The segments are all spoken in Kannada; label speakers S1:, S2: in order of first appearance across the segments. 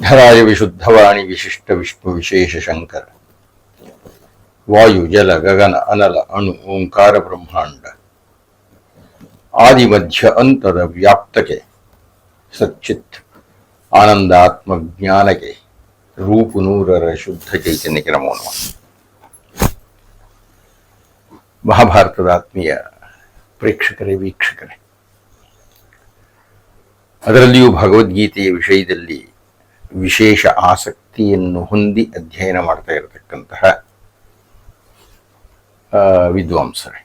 S1: ಶುದ್ಧರಾಯ ವಿಶುದ್ಧವಾಣಿ ವಿಶಿಷ್ಟ ವಿಷ್ಣು ವಿಶೇಷ ಶಂಕರ ವಾಯು ಜಲ ಗಗನ ಅನಲ ಅಣು ಓಂಕಾರ ಬ್ರಹ್ಮಾಂಡ ಆದಿ ಮಧ್ಯ ಅಂತದ ವ್ಯಾಪ್ತಕ್ಕೆ ಸಚ್ಚಿತ್ ಆನಂದಾತ್ಮ ಜ್ಞಾನಕ್ಕೆ ರೂಪು ನೂರರ ಶುದ್ಧ ಚೈತನ್ಯಕ್ಕೆ ನಮೋ ನಮಃ. ಮಹಾಭಾರತದ ಆತ್ಮೀಯ ಪ್ರೇಕ್ಷಕರೇ, ವೀಕ್ಷಕರೇ, ಅದರಲ್ಲಿಯೂ ಭಗವದ್ಗೀತೆಯ ವಿಷಯದಲ್ಲಿ ವಿಶೇಷ ಆಸಕ್ತಿಯನ್ನು ಹೊಂದಿ ಅಧ್ಯಯನ ಮಾಡ್ತಾ ಇರತಕ್ಕಂತಹ ವಿದ್ವಾಂಸರೇ,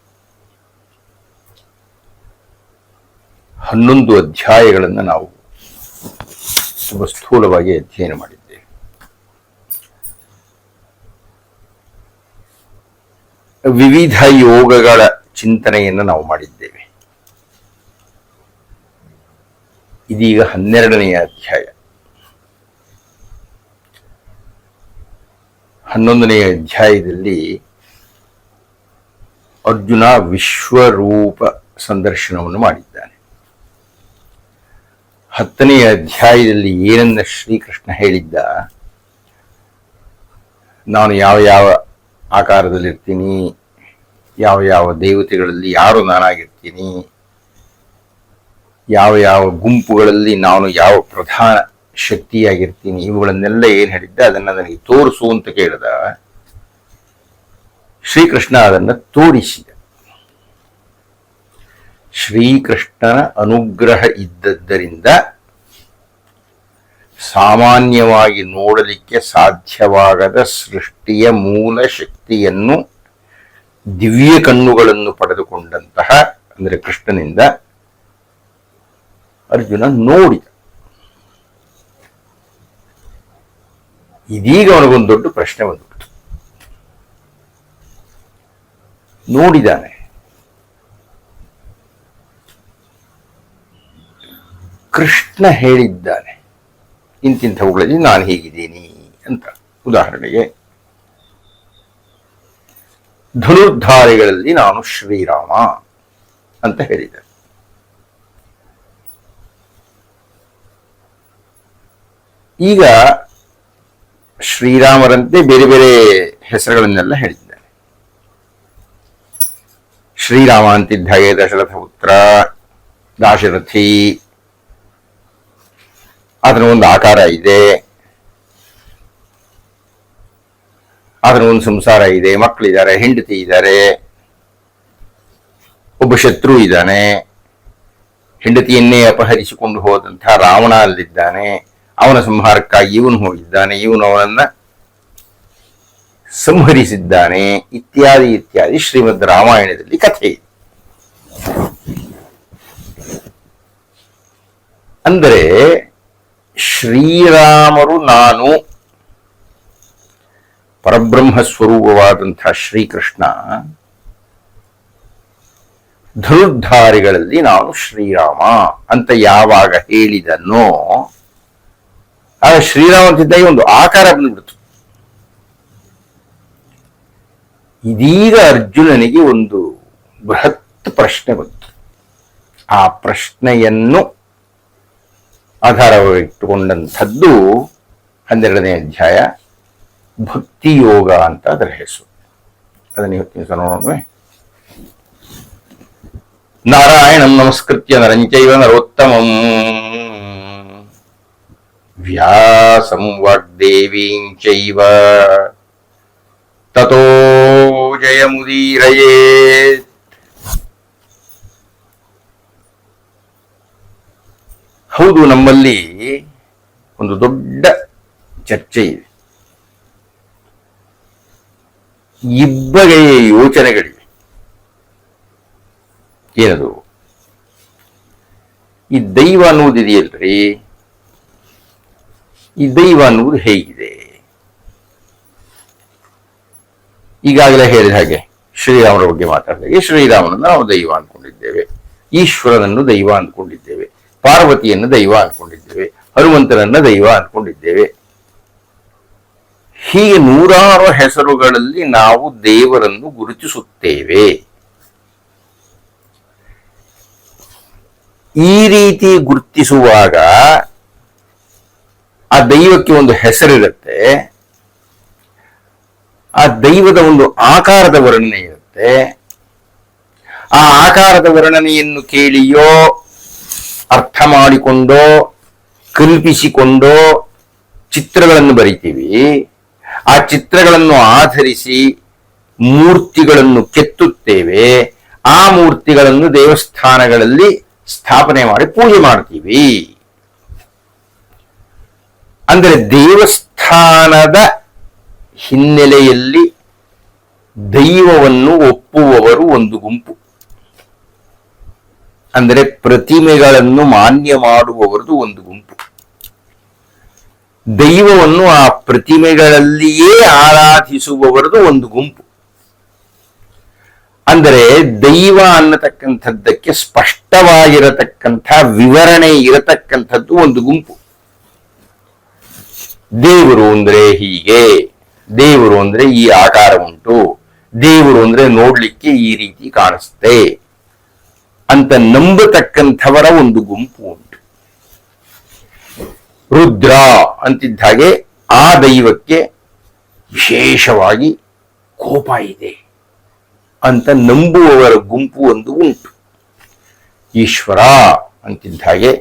S1: 11 ಅಧ್ಯಾಯಗಳನ್ನು ನಾವು ತುಂಬ ಸ್ಥೂಲವಾಗಿ ಅಧ್ಯಯನ ಮಾಡಿದ್ದೇವೆ. ವಿವಿಧ ಯೋಗಗಳ ಚಿಂತನೆಯನ್ನು ನಾವು ಮಾಡಿದ್ದೇವೆ. ಇದೀಗ 12ನೆಯ ಅಧ್ಯಾಯ. 11ನೆಯ ಅಧ್ಯಾಯದಲ್ಲಿ ಅರ್ಜುನ ವಿಶ್ವರೂಪ ಸಂದರ್ಶನವನ್ನು ಮಾಡಿದ್ದಾನೆ. 10ನೆಯ ಅಧ್ಯಾಯದಲ್ಲಿ ಏನನ್ನ ಶ್ರೀಕೃಷ್ಣ ಹೇಳಿದ್ದ, ನಾನು ಯಾವ ಯಾವ ಆಕಾರದಲ್ಲಿರ್ತೀನಿ, ಯಾವ ಯಾವ ದೇವತೆಗಳಲ್ಲಿ ಯಾರು ನಾನಾಗಿರ್ತೀನಿ, ಯಾವ ಯಾವ ಗುಂಪುಗಳಲ್ಲಿ ನಾನು ಯಾವ ಪ್ರಧಾನ ಶಕ್ತಿಯಾಗಿರ್ತೀನಿ, ಇವುಗಳನ್ನೆಲ್ಲ ಏನು ಹೇಳಿದ್ದ ಅದನ್ನು ನನಗೆ ತೋರಿಸು ಅಂತ ಕೇಳಿದ. ಶ್ರೀಕೃಷ್ಣ ಅದನ್ನು ತೋರಿಸಿದ. ಶ್ರೀಕೃಷ್ಣನ ಅನುಗ್ರಹ ಇದ್ದದ್ದರಿಂದ ಸಾಮಾನ್ಯವಾಗಿ ನೋಡಲಿಕ್ಕೆ ಸಾಧ್ಯವಾಗದ ಸೃಷ್ಟಿಯ ಮೂಲ ಶಕ್ತಿಯನ್ನು ದಿವ್ಯ ಕಣ್ಣುಗಳನ್ನು ಪಡೆದುಕೊಂಡಂತಹ, ಅಂದರೆ ಕೃಷ್ಣನಿಂದ ಅರ್ಜುನ ನೋಡಿದ. ಇದೀಗ ಅವನಿಗೊಂದು ದೊಡ್ಡ ಪ್ರಶ್ನೆ ಬಂದ್ಬಿಟ್ಟು, ನೋಡಿದಾನೆ, ಕೃಷ್ಣ ಹೇಳಿದ್ದಾನೆ ಇಂತಿಂಥವುಗಳಲ್ಲಿ ನಾನು ಹೀಗಿದ್ದೀನಿ ಅಂತ. ಉದಾಹರಣೆಗೆ, ಧನುರ್ಧಾರಿಗಳಲ್ಲಿ ನಾನು ಶ್ರೀರಾಮ ಅಂತ ಹೇಳಿದ್ದೆ. ಈಗ ಶ್ರೀರಾಮರಂತೆ ಬೇರೆ ಬೇರೆ ಹೆಸರುಗಳನ್ನೆಲ್ಲ ಹೇಳಿದ್ದಾನೆ. ಶ್ರೀರಾಮ ಅಂತಿದ್ದ ಹಾಗೆ ದಶರಥ ಪುತ್ರ, ದಾಶರಥಿ, ಅದರ ಒಂದು ಆಕಾರ ಇದೆ, ಅದರ ಒಂದು ಸಂಸಾರ ಇದೆ, ಮಕ್ಕಳಿದ್ದಾರೆ, ಹೆಂಡತಿ ಇದ್ದಾರೆ, ಒಬ್ಬ ಶತ್ರು ಇದ್ದಾನೆ, ಹೆಂಡತಿಯನ್ನೇ ಅಪಹರಿಸಿಕೊಂಡು ಹೋದಂತಹ ರಾವಣ ಅಲ್ಲಿದ್ದಾನೆ, ಅವನ ಸಂಹಾರಕ್ಕಾಗಿ ಇವನು ಹೋಗಿದ್ದಾನೆ, ಇವನು ಅವನನ್ನ ಸಂಹರಿಸಿದ್ದಾನೆ, ಇತ್ಯಾದಿ ಇತ್ಯಾದಿ ಶ್ರೀಮದ್ ರಾಮಾಯಣದಲ್ಲಿ ಕಥೆ ಇದೆ. ಅಂದರೆ ಶ್ರೀರಾಮರು ನಾನು, ಪರಬ್ರಹ್ಮ ಸ್ವರೂಪವಾದಂತಹ ಶ್ರೀಕೃಷ್ಣ, ಧನುರ್ಧಾರಿಗಳಲ್ಲಿ ನಾನು ಶ್ರೀರಾಮ ಅಂತ ಯಾವಾಗ ಹೇಳಿದನೋ ಆಗ ಶ್ರೀರಾಮ ಅಂತಿದ್ದಾಗ ಒಂದು ಆಕಾರ ಬಂದ್ಬಿಡ್ತು. ಇದೀಗ ಅರ್ಜುನನಿಗೆ ಒಂದು ಬೃಹತ್ ಪ್ರಶ್ನೆ ಬಂತು. ಆ ಪ್ರಶ್ನೆಯನ್ನು ಆಧಾರವಾಗಿಟ್ಟುಕೊಂಡಂಥದ್ದು 12ನೇ ಅಧ್ಯಾಯ, ಭಕ್ತಿ ಯೋಗ ಅಂತ ಅದರ ಹೆಸರು. ಅದನ್ನು ಇವತ್ತಿನ ಸಲ ನೋಡೋಣ. ನಾರಾಯಣಂ ನಮಸ್ಕೃತ್ಯ ನರಂಚೈವ ನರೋತ್ತಮಂ ವ್ಯಾಸಂ ವಾಗ್ದೇವೀಂ ಚೈವ ತತೋ ಜಯಮುದೀರಯೇತ್. ಹೌದು, ನಮ್ಮಲ್ಲಿ ಒಂದು ದೊಡ್ಡ ಚರ್ಚೆ ಇದೆ. ಇಬ್ಬಗೆಯ ಯೋಚನೆಗಳಿವೆ. ಏನದು? ಈ ದೈವ ಅನ್ನುವುದಿದೆಯಲ್ರಿ, ಈ ದೈವ ಅನ್ನುವುದು ಹೇಗಿದೆ? ಈಗಾಗಲೇ ಹೇಳಿದ ಹಾಗೆ ಶ್ರೀರಾಮರ ಬಗ್ಗೆ ಮಾತಾಡಿದಾಗೆ ಶ್ರೀರಾಮನನ್ನು ನಾವು ದೈವ ಅಂದ್ಕೊಂಡಿದ್ದೇವೆ, ಈಶ್ವರನನ್ನು ದೈವ ಅಂದ್ಕೊಂಡಿದ್ದೇವೆ, ಪಾರ್ವತಿಯನ್ನು ದೈವ ಅಂದ್ಕೊಂಡಿದ್ದೇವೆ, ಹನುಮಂತನನ್ನ ದೈವ ಅಂದ್ಕೊಂಡಿದ್ದೇವೆ. ಹೀಗೆ ನೂರಾರು ಹೆಸರುಗಳಲ್ಲಿ ನಾವು ದೇವರನ್ನು ಗುರುತಿಸುತ್ತೇವೆ. ಈ ರೀತಿ ಗುರುತಿಸುವಾಗ ಆ ದೈವಕ್ಕೆ ಒಂದು ಹೆಸರಿರುತ್ತೆ, ಆ ದೈವದ ಒಂದು ಆಕಾರದ ವರ್ಣನೆ ಇರುತ್ತೆ. ಆ ಆಕಾರದ ವರ್ಣನೆಯನ್ನು ಕೇಳಿಯೋ ಅರ್ಥ ಮಾಡಿಕೊಂಡೋ ಕಲ್ಪಿಸಿಕೊಂಡೋ ಚಿತ್ರಗಳನ್ನು ಬರಿತೀವಿ. ಆ ಚಿತ್ರಗಳನ್ನು ಆಧರಿಸಿ ಮೂರ್ತಿಗಳನ್ನು ಕೆತ್ತುತ್ತೇವೆ. ಆ ಮೂರ್ತಿಗಳನ್ನು ದೇವಸ್ಥಾನಗಳಲ್ಲಿ ಸ್ಥಾಪನೆ ಮಾಡಿ ಪೂಜೆ ಮಾಡ್ತೀವಿ. ಅಂದರೆ ದೇವಸ್ಥಾನದ ಹಿನ್ನೆಲೆಯಲ್ಲಿ ದೈವವನ್ನು ಒಪ್ಪುವವರು ಒಂದು ಗುಂಪು, ಅಂದರೆ ಪ್ರತಿಮೆಗಳನ್ನು ಮಾನ್ಯ ಮಾಡುವವರದು ಒಂದು ಗುಂಪು, ದೈವವನ್ನು ಆ ಪ್ರತಿಮೆಗಳಲ್ಲಿಯೇ ಆರಾಧಿಸುವವರದು ಒಂದು ಗುಂಪು. ಅಂದರೆ ದೈವ ಅನ್ನತಕ್ಕಂಥದ್ದಕ್ಕೆ ಸ್ಪಷ್ಟವಾಗಿರತಕ್ಕಂಥ ವಿವರಣೆ ಇರತಕ್ಕಂಥದ್ದು ಒಂದು ಗುಂಪು. ದೇವರು ಅಂದ್ರೆ ಹೀಗೆ, ದೇವರು ಅಂದ್ರೆ ಈ ಆಕಾರ ಉಂಟು, ದೇವರು ಅಂದ್ರೆ ನೋಡ್ಲಿಕ್ಕೆ ಈ ರೀತಿ ಕಾಣಿಸುತ್ತೆ ಅಂತ ನಂಬತಕ್ಕಂಥವರ ಒಂದು ಗುಂಪು ಉಂಟು. ರುದ್ರ ಅಂತಿದ್ದ ಹಾಗೆ ಆ ದೈವಕ್ಕೆ ವಿಶೇಷವಾಗಿ ಕೋಪ ಇದೆ ಅಂತ ನಂಬುವವರ ಗುಂಪು ಒಂದು ಉಂಟು. ಈಶ್ವರ ಅಂತಿದ್ದ ಹಾಗೆ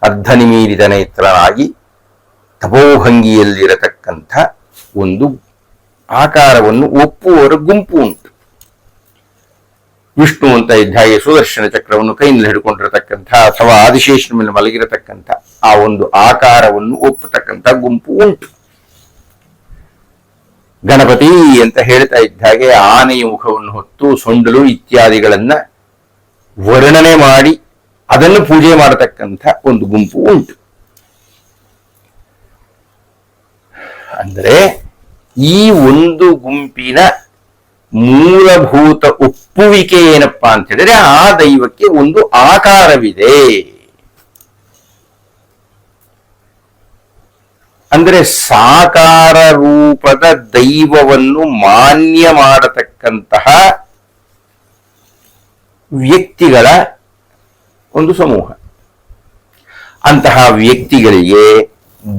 S1: ಅರ್ಧನಿಮೀರಿದ ನೇತ್ರನಾಗಿ ತಪೋಭಂಗಿಯಲ್ಲಿರತಕ್ಕಂಥ ಒಂದು ಆಕಾರವನ್ನು ಒಪ್ಪುವವರ ಗುಂಪು ಉಂಟು. ವಿಷ್ಣು ಅಂತ ಇದ್ದ ಹಾಗೆ ಸುದರ್ಶನ ಚಕ್ರವನ್ನು ಕೈಯಲ್ಲಿ ಹಿಡ್ಕೊಂಡಿರತಕ್ಕಂಥ ಅಥವಾ ಆದಿಶೇಷನ ಮೇಲೆ ಮಲಗಿರತಕ್ಕಂಥ ಆ ಒಂದು ಆಕಾರವನ್ನು ಒಪ್ಪತಕ್ಕಂಥ ಗುಂಪು ಉಂಟು. ಗಣಪತಿ ಅಂತ ಹೇಳ್ತಾ ಇದ್ದ ಹಾಗೆ ಆನೆಯ ಮುಖವನ್ನು ಹೊತ್ತು ಸೊಂಡಲು ಇತ್ಯಾದಿಗಳನ್ನ ವರ್ಣನೆ ಮಾಡಿ ಅದನ್ನು ಪೂಜೆ ಮಾಡತಕ್ಕಂಥ ಒಂದು ಗುಂಪು ಉಂಟು. ಅಂದರೆ ಈ ಒಂದು ಗುಂಪಿನ ಮೂಲಭೂತ ಒಪ್ಪುವಿಕೆ ಏನಪ್ಪಾ ಅಂತ ಹೇಳಿದ್ರೆ ಆ ದೈವಕ್ಕೆ ಒಂದು ಆಕಾರವಿದೆ. ಅಂದರೆ ಸಾಕಾರ ರೂಪದ ದೈವವನ್ನು ಮಾನ್ಯ ಮಾಡತಕ್ಕಂತಹ ವ್ಯಕ್ತಿಗಳ ಒಂದು ಸಮೂಹ. ಅಂತಹ ವ್ಯಕ್ತಿಗಳಿಗೆ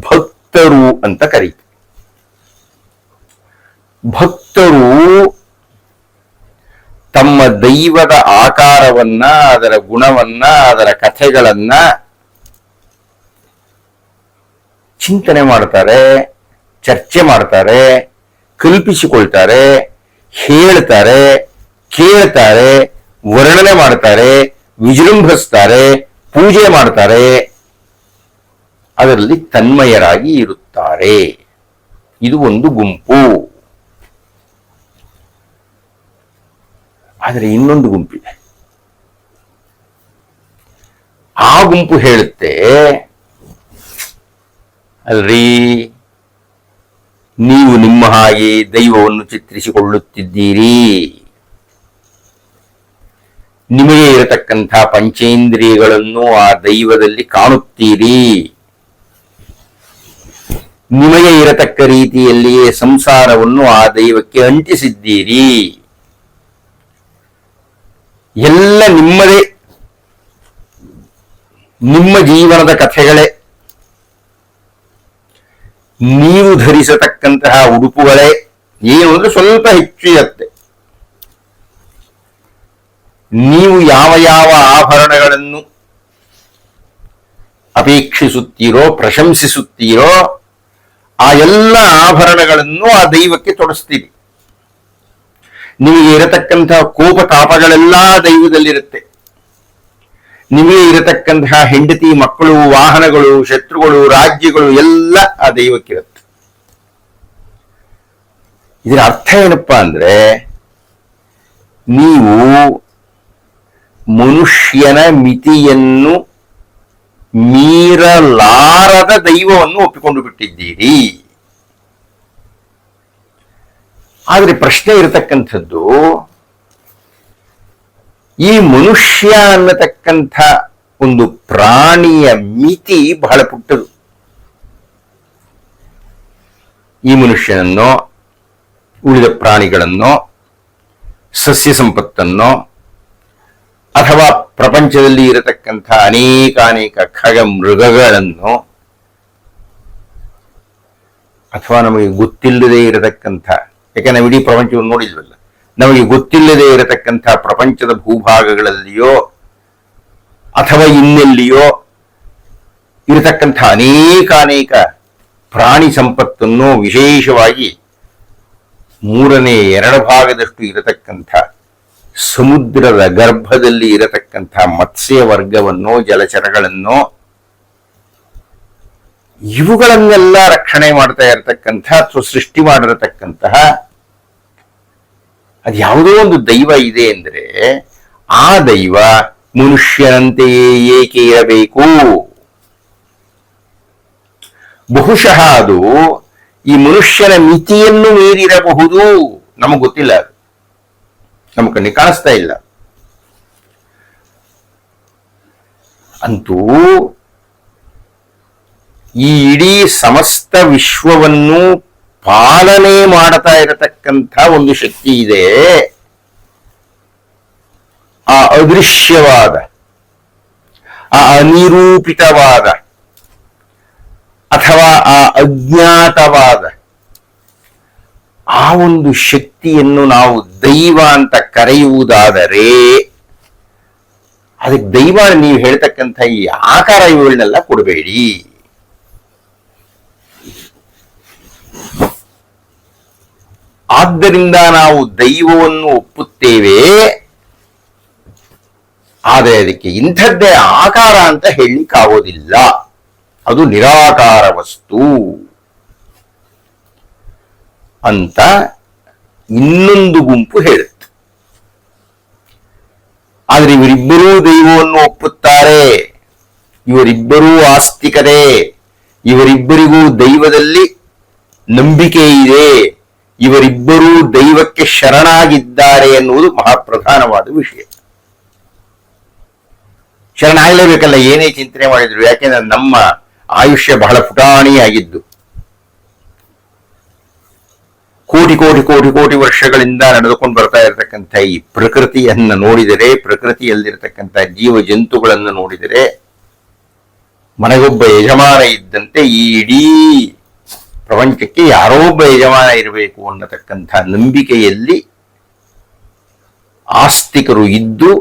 S1: ಭಕ್ತರು ಅಂತ ಕರೀತಾರೆ. ಭಕ್ತರು ತಮ್ಮ ದೈವದ ಆಕಾರವನ್ನ, ಅದರ ಗುಣವನ್ನ, ಅದರ ಕಥೆಗಳನ್ನ ಚಿಂತನೆ ಮಾಡ್ತಾರೆ, ಚರ್ಚೆ ಮಾಡ್ತಾರೆ, ಕಲ್ಪಿಸಿಕೊಳ್ತಾರೆ, ಹೇಳ್ತಾರೆ, ಕೇಳ್ತಾರೆ, ವರ್ಣನೆ ಮಾಡ್ತಾರೆ, ವಿಜೃಂಭಿಸ್ತಾರೆ, ಪೂಜೆ ಮಾಡ್ತಾರೆ, ಅದರಲ್ಲಿ ತನ್ಮಯರಾಗಿ ಇರುತ್ತಾರೆ. ಇದು ಒಂದು ಗುಂಪು. ಆದರೆ ಇನ್ನೊಂದು ಗುಂಪಿದೆ. ಆ ಗುಂಪು ಹೇಳುತ್ತೆ, ಅಲ್ರಿ ನೀವು ನಿಮ್ಮ ಹಾಗೆ ದೈವವನ್ನು ಚಿತ್ರಿಸಿಕೊಳ್ಳುತ್ತಿದ್ದೀರಿ, ನಿಮಗೆ ಇರತಕ್ಕಂಥ ಪಂಚೇಂದ್ರಿಯಗಳನ್ನು ಆ ದೈವದಲ್ಲಿ ಕಾಣುತ್ತೀರಿ, ನಿಮಗೆ ಇರತಕ್ಕ ರೀತಿಯಲ್ಲಿಯೇ ಸಂಸಾರವನ್ನು ಆ ದೈವಕ್ಕೆ ಅಂಟಿಸಿದ್ದೀರಿ, ಎಲ್ಲ ನಿಮ್ಮದೇ, ನಿಮ್ಮ ಜೀವನದ ಕಥೆಗಳೇ, ನೀವು ಧರಿಸತಕ್ಕಂತಹ ಉಡುಪುಗಳೇ, ಏನು ಅಂದ್ರೆ ಸ್ವಲ್ಪ ಹೆಚ್ಚು ಇರುತ್ತೆ. ನೀವು ಯಾವ ಯಾವ ಆಭರಣಗಳನ್ನು ಅಪೇಕ್ಷಿಸುತ್ತೀರೋ, ಪ್ರಶಂಸಿಸುತ್ತೀರೋ ಆ ಎಲ್ಲ ಆಭರಣಗಳನ್ನು ಆ ದೈವಕ್ಕೆ ತೊಡಸ್ತೀರಿ. ನಿಮಗೆ ಇರತಕ್ಕಂತಹ ಕೋಪ ತಾಪಗಳೆಲ್ಲ ದೈವದಲ್ಲಿರುತ್ತೆ. ನಿಮಗೆ ಇರತಕ್ಕಂತಹ ಹೆಂಡತಿ, ಮಕ್ಕಳು, ವಾಹನಗಳು, ಶತ್ರುಗಳು, ರಾಜ್ಯಗಳು ಎಲ್ಲ ಆ ದೈವಕ್ಕಿರುತ್ತೆ. ಇದರ ಅರ್ಥ ಏನಪ್ಪಾ ಅಂದ್ರೆ, ನೀವು ಮನುಷ್ಯನ ಮಿತಿಯನ್ನು ಮೀರಲಾರದ ದೈವವನ್ನು ಒಪ್ಪಿಕೊಂಡು ಬಿಟ್ಟಿದ್ದೀರಿ. ಆದರೆ ಪ್ರಶ್ನೆ ಇರತಕ್ಕಂಥದ್ದು, ಈ ಮನುಷ್ಯ ಅನ್ನತಕ್ಕಂಥ ಒಂದು ಪ್ರಾಣಿಯ ಮಿತಿ ಬಹಳ ಪುಟ್ಟದು. ಈ ಮನುಷ್ಯನನ್ನೋ, ಉಳಿದ ಪ್ರಾಣಿಗಳನ್ನೋ, ಸಸ್ಯ ಸಂಪತ್ತನ್ನೋ, ಅಥವಾ ಪ್ರಪಂಚದಲ್ಲಿ ಇರತಕ್ಕಂಥ ಅನೇಕ ಖಗ ಮೃಗಗಳನ್ನು ಅಥವಾ ನಮಗೆ ಗೊತ್ತಿಲ್ಲದೆ ಇರತಕ್ಕಂಥ, ಯಾಕೆ ನಾವು ಇಡೀ ಪ್ರಪಂಚವನ್ನು ನೋಡಿದ್ವಲ್ಲ, ನಮಗೆ ಗೊತ್ತಿಲ್ಲದೆ ಇರತಕ್ಕಂಥ ಪ್ರಪಂಚದ ಭೂಭಾಗಗಳಲ್ಲಿಯೋ ಅಥವಾ ಇನ್ನೆಲ್ಲಿಯೋ ಇರತಕ್ಕಂಥ ಅನೇಕ ಪ್ರಾಣಿ ಸಂಪತ್ತನ್ನು, ವಿಶೇಷವಾಗಿ 2/3 ಭಾಗದಷ್ಟು ಇರತಕ್ಕಂಥ ಸಮುದ್ರದ ಗರ್ಭದಲ್ಲಿ ಇರತಕ್ಕಂಥ ಮತ್ಸ್ಯ ವರ್ಗವನ್ನು, ಜಲಚರಗಳನ್ನು, ಇವುಗಳನ್ನೆಲ್ಲ ರಕ್ಷಣೆ ಮಾಡ್ತಾ ಇರತಕ್ಕಂಥ ಅಥವಾ ಸೃಷ್ಟಿ ಮಾಡಿರತಕ್ಕಂತಹ ಅದು ಯಾವುದೋ ಒಂದು ದೈವ ಇದೆ ಅಂದರೆ ಆ ದೈವ ಮನುಷ್ಯನಂತೆಯೇ ಏಕೆ ಇರಬೇಕು? ಬಹುಶಃ ಅದು ಈ ಮನುಷ್ಯನ ಮಿತಿಯನ್ನು ಮೀರಿರಬಹುದು. ನಮಗೆ ಗೊತ್ತಿಲ್ಲ, ಅದು ನಮ್ಮ ಕಣ್ಣಿಗೆ ಕಾಣಿಸ್ತಾ ಇಲ್ಲ. ಅಂತೂ ಈ ಇಡೀ ಸಮಸ್ತ ವಿಶ್ವವನ್ನು ಪಾಲನೆ ಮಾಡ್ತಾ ಇರತಕ್ಕಂಥ ಒಂದು ಶಕ್ತಿ ಇದೆ. ಆ ಅದೃಶ್ಯವಾದ, ಆ ಅನಿರೂಪಿತವಾದ ಅಥವಾ ಆ ಅಜ್ಞಾತವಾದ ಆ ಒಂದು ಶಕ್ತಿಯನ್ನು ನಾವು ದೈವ ಅಂತ ಕರೆಯುವುದಾದರೆ, ಅದಕ್ಕೆ ದೈವ ನೀವು ಹೇಳ್ತಕ್ಕಂಥ ಈ ಆಕಾರ ಇವುಗಳನ್ನೆಲ್ಲ ಕೊಡಬೇಡಿ. ಆದ್ದರಿಂದ ನಾವು ದೈವವನ್ನು ಒಪ್ಪುತ್ತೇವೆ, ಆದರೆ ಅದಕ್ಕೆ ಇಂಥದ್ದೇ ಆಕಾರ ಅಂತ ಹೇಳಲಿಕ್ಕಾಗೋದಿಲ್ಲ. ಅದು ನಿರಾಕಾರ ವಸ್ತು ಅಂತ ಇನ್ನೊಂದು ಗುಂಪು ಹೇಳುತ್ತೆ. ಆದರೆ ಇವರಿಬ್ಬರೂ ದೈವವನ್ನು ಒಪ್ಪುತ್ತಾರೆ, ಇವರಿಬ್ಬರೂ ಆಸ್ತಿಕರೇ, ಇವರಿಬ್ಬರಿಗೂ ದೈವದಲ್ಲಿ ನಂಬಿಕೆ ಇದೆ, ಇವರಿಬ್ಬರೂ ದೈವಕ್ಕೆ ಶರಣಾಗಿದ್ದಾರೆ ಎನ್ನುವುದು ಮಹಾಪ್ರಧಾನವಾದ ವಿಷಯ. ಶರಣಾಗಲೇಬೇಕಲ್ಲ, ಏನೇ ಚಿಂತನೆ ಮಾಡಿದ್ರು. ಯಾಕೆಂದ್ರೆ ನಮ್ಮ ಆಯುಷ್ಯ ಬಹಳ ಪುಟಾಣಿಯಾಗಿದ್ದು, ಕೋಟಿ ಕೋಟಿ ಕೋಟಿ ಕೋಟಿ ವರ್ಷಗಳಿಂದ ನಡೆದುಕೊಂಡು ಬರ್ತಾ ಇರತಕ್ಕಂಥ ಈ ಪ್ರಕೃತಿಯನ್ನ ನೋಡಿದರೆ, ಪ್ರಕೃತಿಯಲ್ಲಿರತಕ್ಕಂಥ ಜೀವ ಜಂತುಗಳನ್ನು ನೋಡಿದರೆ, ಮನೆಗೊಬ್ಬ ಯಜಮಾನ ಇದ್ದಂತೆ ಈ ಇಡೀ ಪ್ರಪಂಚಕ್ಕೆ ಯಾರೋ ಒಬ್ಬ ಯಜಮಾನ ಇರಬೇಕು ಅನ್ನತಕ್ಕಂಥ ನಂಬಿಕೆಯಲ್ಲಿ ಆಸ್ತಿಕರು ಇದ್ದು,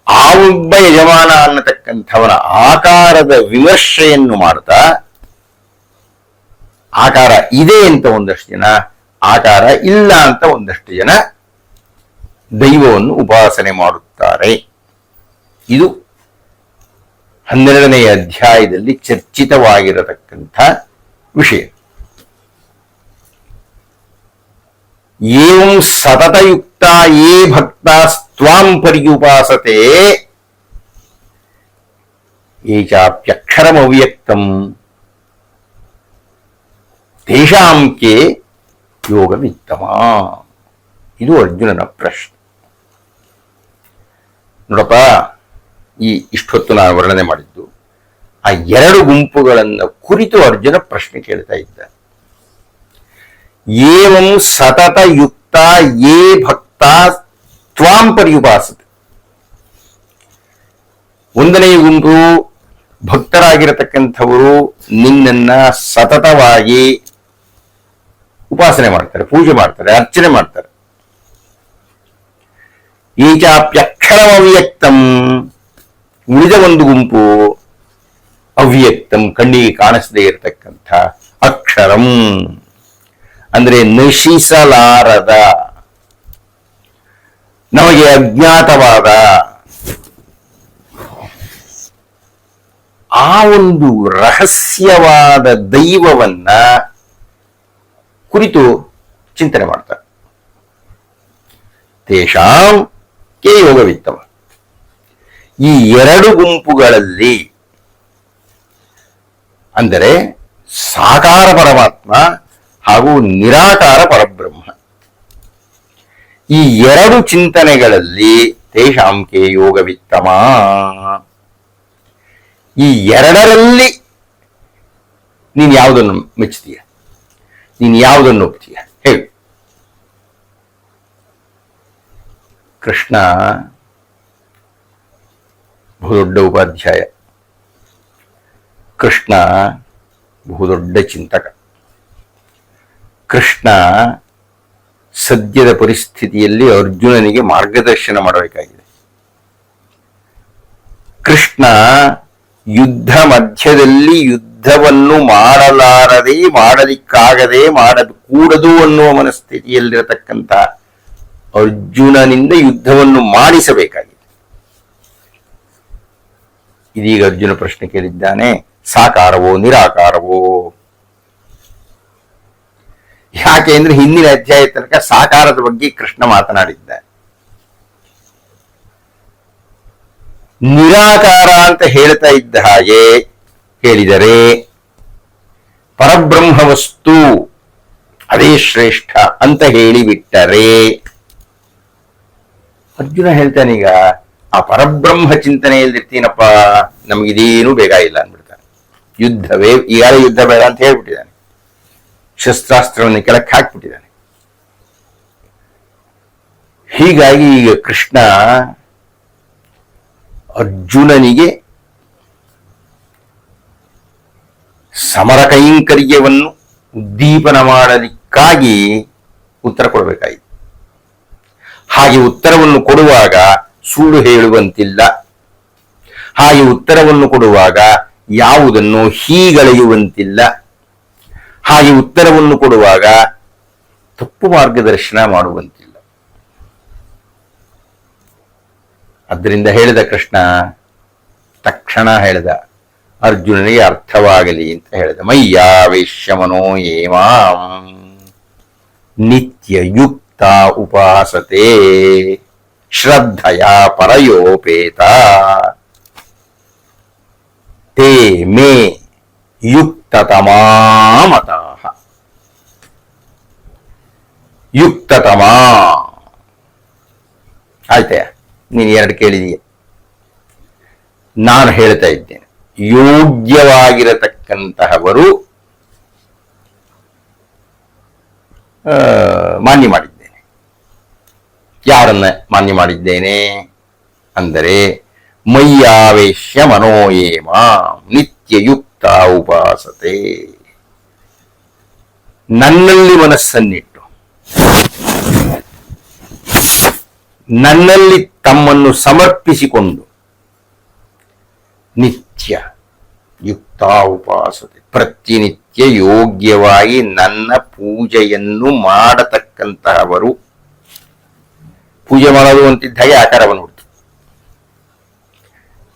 S1: ಆ ಒಬ್ಬ ಯಜಮಾನ ಅನ್ನತಕ್ಕಂಥವನ ಆಕಾರದ ವಿಮರ್ಶೆಯನ್ನು ಮಾಡ್ತಾ, ಆಕಾರ ಇದೆ ಅಂತ ಒಂದಷ್ಟು ಜನ, ಆಕಾರ ಇಲ್ಲ ಅಂತ ಒಂದಷ್ಟು ಜನ ದೈವವನ್ನು ಉಪಾಸನೆ ಮಾಡುತ್ತಾರೆ. ಇದು 12ನೇ ಅಧ್ಯಾಯದಲ್ಲಿ ಚರ್ಚಿತವಾಗಿರತಕ್ಕಂಥ ವಿಷಯ. ಏವಂ ಸತತಯುಕ್ತ ಯೇ ಭಕ್ತ ತ್ವಾಂ ಪರ್ಯುಪಾಸತೆ ಯೇ ಚಾಪ್ಯಕ್ಷರಮವ್ಯಕ್ತಂ ತೇಷಾಂ ಕೆ ಯೋಗವಿತ್ತಮ. ಇದು ಅರ್ಜುನನ ಪ್ರಶ್ನೆ. ನೋಡಪ್ಪ, ಇಷ್ಟೊತ್ತು ನಾನು ವರ್ಣನೆ ಮಾಡಿದ್ದು ಆ 2 ಗುಂಪುಗಳನ್ನು ಕುರಿತು ಅರ್ಜುನ ಪ್ರಶ್ನೆ ಕೇಳ್ತಾ ಇದ್ದ. ಏವಂ ಸತತ ಯುಕ್ತ ಯೇ ಭಕ್ತ ತ್ವಾಂ ಪರ್ಯುಪಾಸತೆ. 1ನೇ ಗುಂಪು ಭಕ್ತರಾಗಿರತಕ್ಕಂಥವರು ನಿನ್ನನ್ನ ಸತತವಾಗಿ ಉಪಾಸನೆ ಮಾಡ್ತಾರೆ, ಪೂಜೆ ಮಾಡ್ತಾರೆ, ಅರ್ಚನೆ ಮಾಡ್ತಾರೆ. ಈಚಾಪ್ಯಕ್ಷರಮವ್ಯಕ್ತಂ. ಉಳಿದ ಒಂದು ಗುಂಪು ಅವ್ಯಕ್ತಂ, ಕಣ್ಣಿಗೆ ಕಾಣಿಸದೇ ಇರತಕ್ಕಂಥ ಅಕ್ಷರಂ ಅಂದ್ರೆ ನಶಿಸಲಾರದ, ನಮಗೆ ಅಜ್ಞಾತವಾದ ಆ ಒಂದು ರಹಸ್ಯವಾದ ದೈವವನ್ನ ಕುರಿತು ಚಿಂತನೆ ಮಾಡ್ತಾರೆ. ತೇಷಾಂ ಕೆ ಯೋಗವಿತ್ತಮ. ಈ 2 ಗುಂಪುಗಳಲ್ಲಿ ಅಂದರೆ ಸಾಕಾರ ಪರಮಾತ್ಮ ಹಾಗೂ ನಿರಾಕಾರ ಪರಬ್ರಹ್ಮ, ಈ 2 ಚಿಂತನೆಗಳಲ್ಲಿ ತೇಷಾಂ ಕೆ ಯೋಗವಿತ್ತಮ. ಈ 2ರಲ್ಲಿ ನೀನು ಯಾವುದನ್ನು ಮೆಚ್ಚುತ್ತೀಯ, ನೀನು ಯಾವುದನ್ನು ಒಪ್ತೀಯ ಹೇಳು. ಕೃಷ್ಣ ಬಹುದೊಡ್ಡ ಉಪಾಧ್ಯಾಯ, ಕೃಷ್ಣ ಬಹುದೊಡ್ಡ ಚಿಂತಕ. ಕೃಷ್ಣ ಸದ್ಯದ ಪರಿಸ್ಥಿತಿಯಲ್ಲಿ ಅರ್ಜುನನಿಗೆ ಮಾರ್ಗದರ್ಶನ ಮಾಡಬೇಕಾಗಿದೆ. ಕೃಷ್ಣ ಯುದ್ಧ ಮಧ್ಯದಲ್ಲಿ ಯುದ್ಧವನ್ನು ಮಾಡಲಾರದೆ, ಮಾಡಲಿಕ್ಕಾಗದೆ, ಮಾಡಕೂಡದು ಅನ್ನುವ ಮನಸ್ಥಿತಿಯಲ್ಲಿರತಕ್ಕಂಥ ಅರ್ಜುನನಿಂದ ಯುದ್ಧವನ್ನು ಮಾಡಿಸಬೇಕಾಗಿದೆ. ಇದೀಗ ಅರ್ಜುನ ಪ್ರಶ್ನೆ ಕೇಳಿದ್ದಾನೆ, ಸಾಕಾರವೋ ನಿರಾಕಾರವೋ? ಯಾಕೆ ಅಂದ್ರೆ ಹಿಂದಿನ ಅಧ್ಯಾಯ ತನಕ ಸಾಕಾರದ ಬಗ್ಗೆ ಕೃಷ್ಣ ಮಾತನಾಡಿದ್ದಾನೆ. ನಿರಾಕಾರ ಅಂತ ಹೇಳ್ತಾ ಇದ್ದ ಹಾಗೆ ಹೇಳಿದರೆ ಪರಬ್ರಹ್ಮ ವಸ್ತು ಅದೇ ಶ್ರೇಷ್ಠ ಅಂತ ಹೇಳಿಬಿಟ್ಟರೆ, ಅರ್ಜುನ ಹೇಳ್ತಾನೀಗ ಆ ಪರಬ್ರಹ್ಮ ಚಿಂತನೆಯಲ್ಲಿರ್ತೀನಪ್ಪ, ನಮಗಿದೇನೂ ಬೇಕಾಗಿಲ್ಲ ಅಂದ್ಬಿಡ್ತಾನೆ. ಯುದ್ಧವೇ ಈಗಾಗಲೇ ಯುದ್ಧ ಬೇಡ ಅಂತ ಹೇಳ್ಬಿಟ್ಟಿದ್ದಾನೆ, ಶಸ್ತ್ರಾಸ್ತ್ರವನ್ನು ಕೆಳಕ್ಕೆ ಹಾಕ್ಬಿಟ್ಟಿದ್ದಾನೆ. ಹೀಗಾಗಿ ಈಗ ಕೃಷ್ಣ ಅರ್ಜುನನಿಗೆ ಸಮರ ಕೈಂಕರ್ಯವನ್ನು ಉದ್ದೀಪನ ಮಾಡಲಿಕ್ಕಾಗಿ ಉತ್ತರ ಕೊಡಬೇಕಾಯಿತು. ಹಾಗೆ ಉತ್ತರವನ್ನು ಕೊಡುವಾಗ ಸುಳ್ಳು ಹೇಳುವಂತಿಲ್ಲ. ಹಾಗೆ ಉತ್ತರವನ್ನು ಕೊಡುವಾಗ ಯಾವುದನ್ನು ಹೀಗಳೆಯುವಂತಿಲ್ಲ. ಹಾಗೆ ಉತ್ತರವನ್ನು ಕೊಡುವಾಗ ತಪ್ಪು ಮಾರ್ಗದರ್ಶನ ಮಾಡುವಂತಿಲ್ಲ. ಅದರಿಂದ ಹೇಳಿದ ಕೃಷ್ಣ, ತಕ್ಷಣ ಹೇಳಿದ ಅರ್ಜುನನಿಗೆ ಅರ್ಥವಾಗಲಿ ಅಂತ ಹೇಳಿದ. ಮಯ್ಯಾವೇಶ್ಯ ಮನೋ ಏಮಾಂ ನಿತ್ಯ ಯುಕ್ತ ಉಪಾಸತೆ ಶ್ರದ್ಧಯ ಪರಯೋಪೇತ ತೇ ಮೇ ಯುಕ್ತತಮಾ ಮತಃ. ಯುಕ್ತತಮಾ ಆಯ್ತಯ್ಯ, ನೀನು ಎರಡು ಕೇಳಿದೀಯ. ನಾನು ಹೇಳ್ತಾ ಇದ್ದೇನೆ, ಯೋಗ್ಯವಾಗಿರತಕ್ಕಂತಹವರು ಮಾನ್ಯ ಮಾಡಿದ್ದೇನೆ. ಯಾರನ್ನ ಮಾನ್ಯ ಮಾಡಿದ್ದೇನೆ ಅಂದರೆ, ಮಯ್ಯಾವೇಶ್ಯ ಮನೋಯೇಮ ನಿತ್ಯಯುಕ್ತ ಉಪಾಸತೆ, ನನ್ನಲ್ಲಿ ಮನಸ್ಸನ್ನಿಟ್ಟು ನನ್ನಲ್ಲಿ ತಮ್ಮನ್ನು ಸಮರ್ಪಿಸಿಕೊಂಡು ನಿತ್ಯ ಯುಕ್ತ ಉಪಾಸತೆ, ಪ್ರತಿನಿತ್ಯ ಯೋಗ್ಯವಾಗಿ ನನ್ನ ಪೂಜೆಯನ್ನು ಮಾಡತಕ್ಕಂತಹವರು. ಪೂಜೆ ಮಾಡೋದು ಅಂತಿದ್ದ ಹಾಗೆ ಆಕಾರವನ್ನು ಹುಡ್ತು.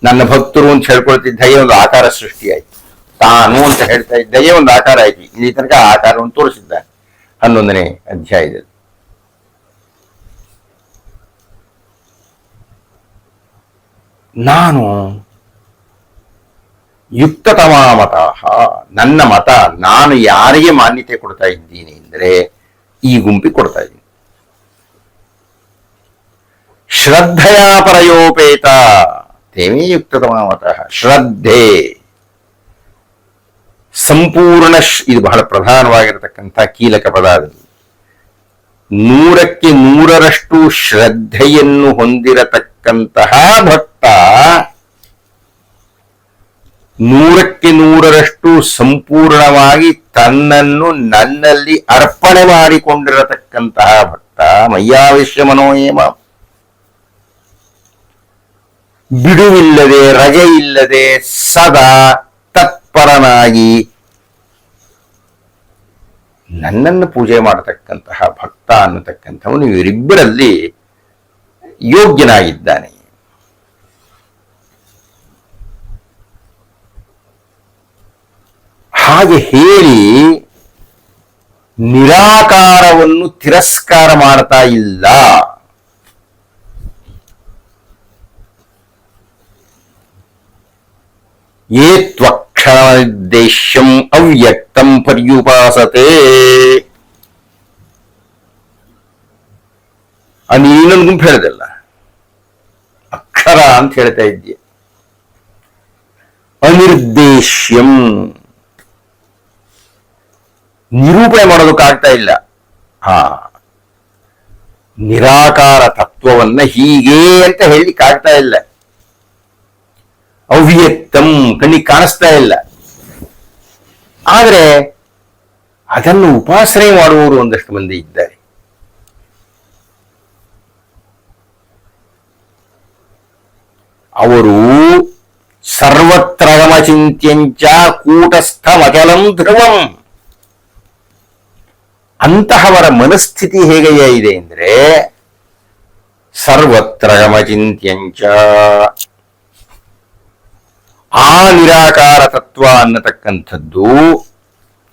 S1: ನನ್ನ ಭಕ್ತರು ಅಂತ ಹೇಳ್ಕೊಳ್ತಿದ್ದ ಹಾಗೆ ಒಂದು ಆಕಾರ ಸೃಷ್ಟಿಯಾಯಿತು. ತಾನು ಅಂತ ಹೇಳ್ತಾ ಇದ್ದಾಗೆ ಒಂದು ಆಕಾರ ಆಯ್ತು. ಇಲ್ಲಿ ತನಕ ಆಕಾರವನ್ನು ತೋರಿಸಿದ್ದಾನೆ 11ನೇ ಅಧ್ಯಾಯದಲ್ಲಿ. ನಾನು ಯುಕ್ತತಮಾ ಮತಃ, ನನ್ನ ಮತ, ನಾನು ಯಾರಿಗೆ ಮಾನ್ಯತೆ ಕೊಡ್ತಾ ಇದ್ದೀನಿ ಅಂದರೆ ಈ ಗುಂಪಿಗೆ ಕೊಡ್ತಾ ಇದ್ದೀನಿ. ಶ್ರದ್ಧೆಯ ಪರಯೋಪೇತ ತೇಮೇ ಯುಕ್ತತಮಾ ಮತಃ. ಶ್ರದ್ಧೆ ಸಂಪೂರ್ಣ, ಇದು ಬಹಳ ಪ್ರಧಾನವಾಗಿರತಕ್ಕಂಥ ಕೀಲಕ ಪದ. 100ಕ್ಕೆ 100ರಷ್ಟು ಶ್ರದ್ಧೆಯನ್ನು ಹೊಂದಿರತಕ್ಕಂತಹ ಭಕ್ತ 100ಕ್ಕೆ 100ರಷ್ಟು ಸಂಪೂರ್ಣವಾಗಿ ತನ್ನನ್ನು ನನ್ನಲ್ಲಿ ಅರ್ಪಣೆ ಮಾಡಿಕೊಂಡಿರತಕ್ಕಂತಹ ಭಕ್ತ. ಮಯ್ಯಾವೇಶ್ಯ ಮನೋಯೇಮ, ಬಿಡುವಿಲ್ಲದೆ ರಜೆ ಇಲ್ಲದೆ ಸದಾ ತತ್ಪರನಾಗಿ ನನ್ನನ್ನು ಪೂಜೆ ಮಾಡತಕ್ಕಂತಹ ಭಕ್ತ ಅನ್ನತಕ್ಕಂಥವನು ಇವರಿಬ್ಬರಲ್ಲಿ ಯೋಗ್ಯನಾಗಿದ್ದಾನೆ. ಹಾಗೆ ಹೇಳಿ ನಿರಾಕಾರವನ್ನು ತಿರಸ್ಕಾರ ಮಾಡ್ತಾ ಇಲ್ಲ. ಯೇ ತ್ವಕ್ಷರನಿರ್ದೇಶ್ಯಂ ಅವ್ಯಕ್ತಂ ಪರ್ಯುಪಾಸತೆ. ನೀನೊಂದು ಗುಂಪು ಹೇಳಿದಲ್ಲ, ಅಕ್ಷರ ಅಂತ ಹೇಳ್ತಾ ಇದ್ದೀಯ. ಅನಿರ್ದೇಶ್ಯಂ, ನಿರೂಪಣೆ ಮಾಡೋದಕ್ಕಾಗ್ತಾ ಇಲ್ಲ. ನಿರಾಕಾರ ತತ್ವವನ್ನ ಹೀಗೆ ಅಂತ ಹೇಳಲಿಕ್ಕಾಗ್ತಾ ಇಲ್ಲ. ಅವ್ಯಕ್ತಂ, ಕಣ್ಣಿಗೆ ಕಾಣಿಸ್ತಾ ಇಲ್ಲ. ಆದ್ರೆ ಅದನ್ನು ಉಪಾಸನೆ ಮಾಡುವವರು ಒಂದಷ್ಟು ಮಂದಿ ಇದ್ದಾರೆ. ಅವರು ಸರ್ವತ್ರಗಮಚಿಂತ್ಯಂಚ ಕೂಟಸ್ಥಮಚಲಂ ಧ್ರುವಂ. ಅಂತಹವರ ಮನಸ್ಥಿತಿ ಹೇಗೆಯೇ ಇದೆ ಅಂದ್ರೆ ಸರ್ವತ್ರಗಮಚಿಂತ್ಯಂಚ, ಆ ನಿರಾಕಾರ ತತ್ವ ಅನ್ನತಕ್ಕಂಥದ್ದು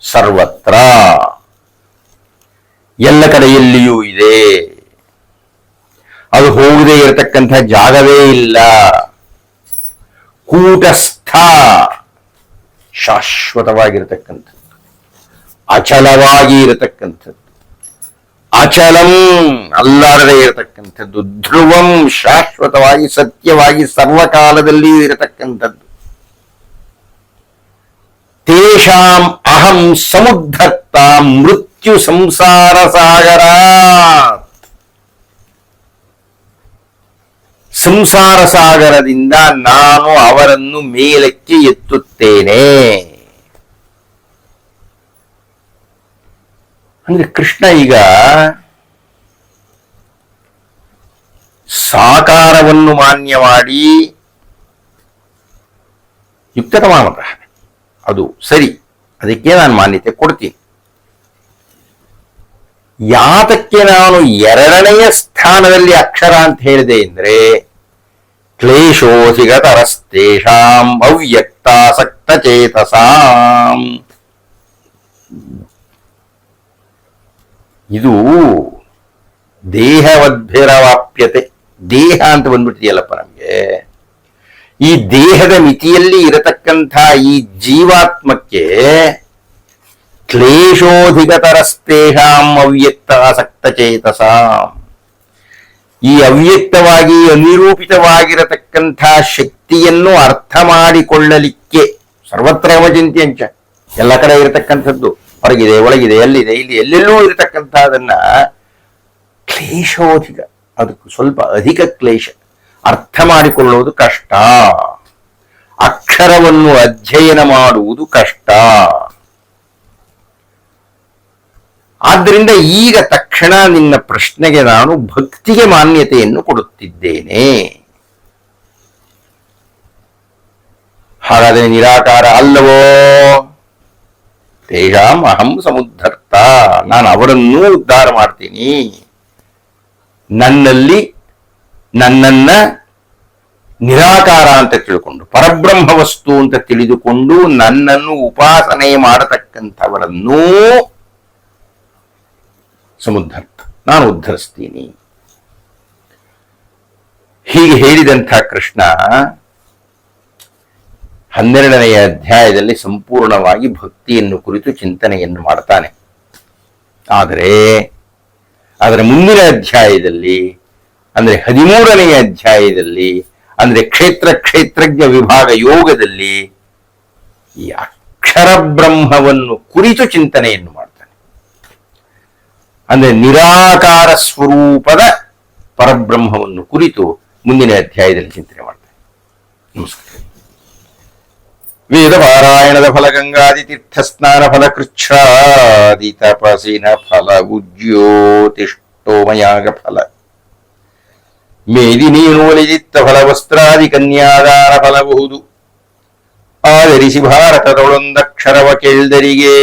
S1: ಸರ್ವತ್ರ ಎಲ್ಲ ಕಡೆಯಲ್ಲಿಯೂ ಇದೆ. ಅದು ಹೋಗದೇ ಇರತಕ್ಕಂಥ ಜಾಗವೇ ಇಲ್ಲ. ಕೂಟಸ್ಥ, ಶಾಶ್ವತವಾಗಿರತಕ್ಕಂಥದ್ದು, ಅಚಲವಾಗಿ ಇರತಕ್ಕಂಥದ್ದು. ಅಚಲಂ, ಅಲ್ಲಾಡದೇ ಇರತಕ್ಕಂಥದ್ದು. ಧ್ರುವಂ, ಶಾಶ್ವತವಾಗಿ ಸತ್ಯವಾಗಿ ಸರ್ವಕಾಲದಲ್ಲಿಯೂ ಇರತಕ್ಕಂಥದ್ದು. ತೇಷಾಂ ಅಹಂ ಸಮುದ್ಧರ್ತ ಮೃತ್ಯು ಸಂಸಾರ ಸಾಗರ. ಸಂಸಾರ ಸಾಗರದಿಂದ ನಾನು ಅವರನ್ನು ಮೇಲಕ್ಕೆ ಎತ್ತುತ್ತೇನೆ. ಅಂದ್ರೆ ಕೃಷ್ಣ ಈಗ ಸಾಕಾರವನ್ನು ಮಾನ್ಯ ಮಾಡಿ ಯುಕ್ತತಮಾಮತ, ಅದು ಸರಿ, ಅದಕ್ಕೆ ನಾನು ಮಾನ್ಯತೆ ಕೊಡ್ತೀನಿ. ಯಾತಕ್ಕೆ ನಾನು ಎರಡನೆಯ ಸ್ಥಾನದಲ್ಲಿ ಅಕ್ಷರ ಅಂತ ಹೇಳಿದೆ ಅಂದ್ರೆ ಕ್ಲೇಶೋಧಿಗತರಸ್ತೇಷಾಂ ಅವ್ಯಕ್ತಾಸಕ್ತ ಚೇತಸಾಂ. ಇದು ದೇಹವದ್ಭಿರವಾಪ್ಯತೆ. ದೇಹ ಅಂತ ಬಂದ್ಬಿಟ್ಟಿದೆಯಲ್ಲಪ್ಪ ನಮ್ಗೆ. ಈ ದೇಹದ ಮಿತಿಯಲ್ಲಿ ಇರತಕ್ಕಂಥ ಈ ಜೀವಾತ್ಮಕ್ಕೆ ಕ್ಲೇಶೋಧಿಗತರಸ್ತೇಷಾಂ ಅವ್ಯಕ್ತಾಸಕ್ತ ಚೇತಸಾಂ, ಈ ಅವ್ಯಕ್ತವಾಗಿ ಅನಿರೂಪಿತವಾಗಿರತಕ್ಕಂಥ ಶಕ್ತಿಯನ್ನು ಅರ್ಥ ಮಾಡಿಕೊಳ್ಳಲಿಕ್ಕೆ ಸರ್ವತ್ರ ಚಿಂತ್ಯಂಚ, ಎಲ್ಲ ಕಡೆ ಇರತಕ್ಕಂಥದ್ದು, ಹೊರಗಿದೆ ಒಳಗಿದೆ ಎಲ್ಲಿದೆ ಇಲ್ಲಿ ಎಲ್ಲೆಲ್ಲೂ ಇರತಕ್ಕಂಥದನ್ನ ಕ್ಲೇಶೋಧಿಕ, ಅದಕ್ಕೆ ಸ್ವಲ್ಪ ಅಧಿಕ ಕ್ಲೇಶ, ಅರ್ಥ ಮಾಡಿಕೊಳ್ಳುವುದು ಕಷ್ಟ. ಅಕ್ಷರವನ್ನು ಅಧ್ಯಯನ ಮಾಡುವುದು ಕಷ್ಟ. ಆದ್ದರಿಂದ ಈಗ ತಕ್ಷಣ ನಿನ್ನ ಪ್ರಶ್ನೆಗೆ ನಾನು ಭಕ್ತಿಗೆ ಮಾನ್ಯತೆಯನ್ನು ಕೊಡುತ್ತಿದ್ದೇನೆ. ಹಾಗಾದರೆ ನಿರಾಕಾರ ಅಲ್ಲವೋ? ತೇಷಾಂ ಅಹಂ ಸಮುದ್ಧರ್ತ, ನಾನು ಅವರನ್ನೂ ಉದ್ಧಾರ ಮಾಡ್ತೀನಿ. ನನ್ನನ್ನ ನಿರಾಕಾರ ಅಂತ ತಿಳ್ಕೊಂಡು, ಪರಬ್ರಹ್ಮ ವಸ್ತು ಅಂತ ತಿಳಿದುಕೊಂಡು ನನ್ನನ್ನು ಉಪಾಸನೆ ಮಾಡತಕ್ಕಂಥವರನ್ನೂ ಸಮುದ್ಧರ್ತ, ನಾನು ಉದ್ಧರಿಸ್ತೀನಿ. ಹೀಗೆ ಹೇಳಿದಂಥ ಕೃಷ್ಣ 12ನೆಯ ಅಧ್ಯಾಯದಲ್ಲಿ ಸಂಪೂರ್ಣವಾಗಿ ಭಕ್ತಿಯನ್ನು ಕುರಿತು ಚಿಂತನೆಯನ್ನು ಮಾಡ್ತಾನೆ. ಆದರೆ ಅದರ ಮುಂದಿನ ಅಧ್ಯಾಯದಲ್ಲಿ, ಅಂದ್ರೆ 13ನೆಯ ಅಧ್ಯಾಯದಲ್ಲಿ, ಅಂದ್ರೆ ಕ್ಷೇತ್ರಜ್ಞ ವಿಭಾಗ ಯೋಗದಲ್ಲಿ ಈ ಅಕ್ಷರ ಬ್ರಹ್ಮವನ್ನು ಕುರಿತು ಚಿಂತನೆಯನ್ನು ಮಾಡ್ತಾನೆ. ಅಂದ್ರೆ ನಿರಾಕಾರ ಸ್ವರೂಪದ ಪರಬ್ರಹ್ಮವನ್ನು ಕುರಿತು ಮುಂದಿನ ಅಧ್ಯಾಯದಲ್ಲಿ ಚಿಂತನೆ ಮಾಡ್ತಾನೆ. ನಮಸ್ಕಾರ. ವೇದ ಪಾರಾಯಣದ ಫಲ, ಗಂಗಾದಿ ತೀರ್ಥ ಸ್ನಾನ ಫಲ, ಕೃಚ್ಛಾದಿ ತಪಸಿನ ಫಲ, ಉಜ್ಯೋತಿಷ್ಠೋಮಯಾಗ ಫಲ, ಮೇದಿನೀನು ಒಲಿದಿತ್ತ ಫಲ, ವಸ್ತ್ರಾದಿ ಕನ್ಯಾದಾನ ಫಲಬಹುದು. ಆಧರಿಸಿ ಭಾರತದೊಳೊಂದಕ್ಷರವ ಕೇಳ್ದರಿಗೆ